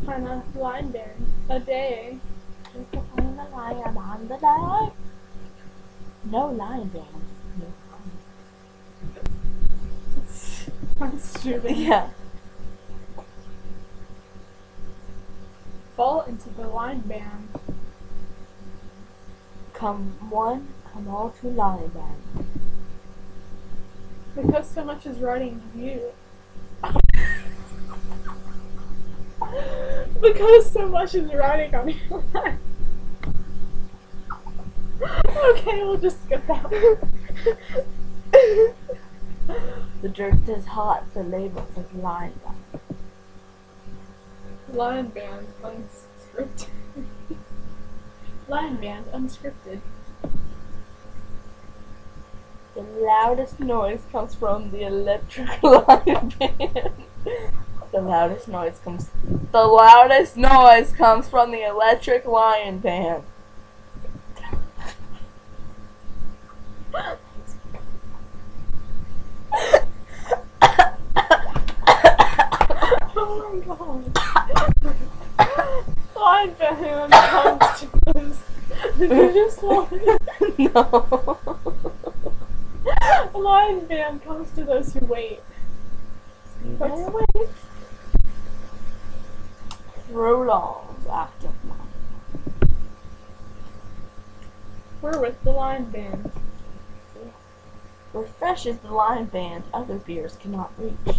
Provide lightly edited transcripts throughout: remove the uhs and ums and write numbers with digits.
kind of line band a day. Just a kind of lion on the day. No lion band. No That's true. Yeah. Fall into the line band. Come one, come all to lion band. Because so much is riding you. Because so much is riding on your life. Okay, we'll just skip that one. The dirt is hot, the label says lion band. Line band unscripted. Line band unscripted. The loudest noise comes from the electric lion band. The loudest noise comes from the electric lion band. Oh my god. Line band comes to us. Did you just No. A line band comes to those who wait. That's wait. Prolongs active mind. We're with the line band. Refreshes the lion band other beers cannot reach.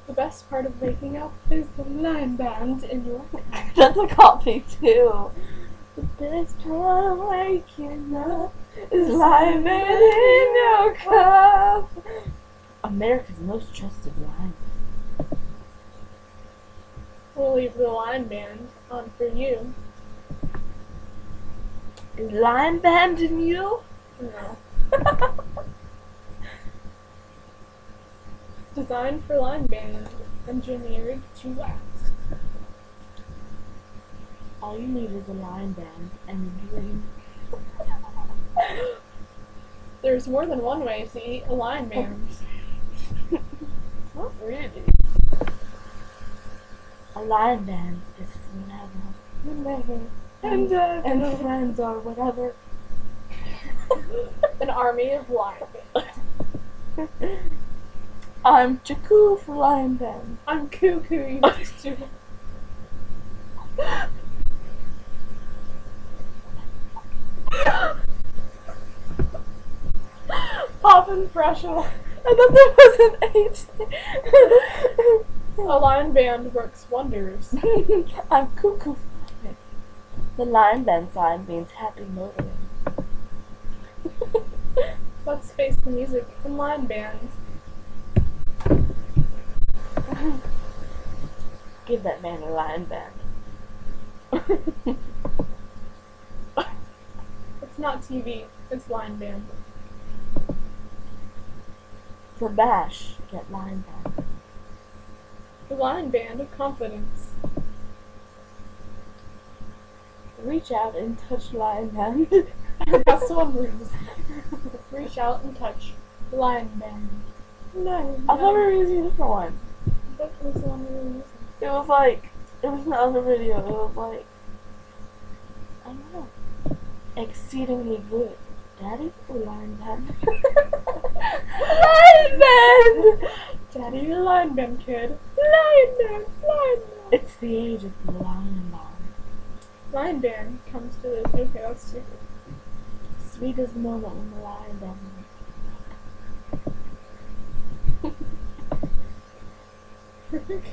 The best part of waking up is the line band in your head. That's a copy too. The best part of waking up is lion band in your cup. America's most trusted line. We'll leave the line band on for you. Is lion band in you? No. Designed for line band, engineered to last. All you need is a lion band and a dream. There's more than one way to eat a line band. Not really. A lion band is forever. And friends are whatever. An army of lion band. I'm Jakku for lion band. I'm cuckoo, you used to. Poppin' fresh. I thought there was an H there. A line band works wonders. I'm cuckoo. The lion band sign means happy motoring. Let's face the music in line band. Give that man a lion band. It's not TV, it's line band. For bash, get lion band. The line band of confidence. Reach out and touch lion band. That's one reason. Reach out and touch the line band. No. I thought we were using a different one. What was the one we were using? It was in the other video. It was like, I don't know, exceedingly good. Daddy or lion band? Lion band! Daddy, the line band kid. Line band, line band. It's the age of the lion band. Line band comes to this. Okay, that's stupid. Sweet as the moment when the lion band.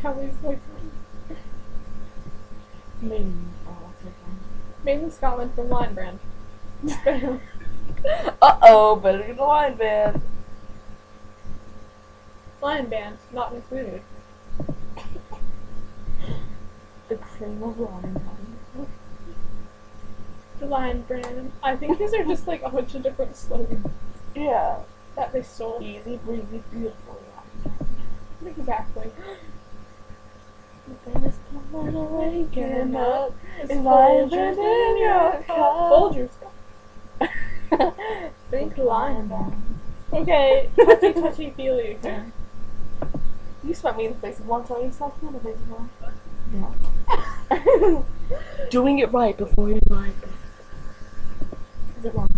Kelly's like, Maybe. Oh, that's fine. made in Scotland from line brand. Uh-oh, better get the lion band. Line band, not included. The cream of lion band. The line brand. I think these are just like a bunch of different slogans Yeah. that they stole. Easy breezy, beautiful lion band. Exactly. The best part of waking up It's is lion Folgers band in your cup. Folgers. Think line band. Okay, touchy feely again. smacked me in the face of one time, you smacked me in the face of one. Yeah. Doing it right before you like it. Is it wrong?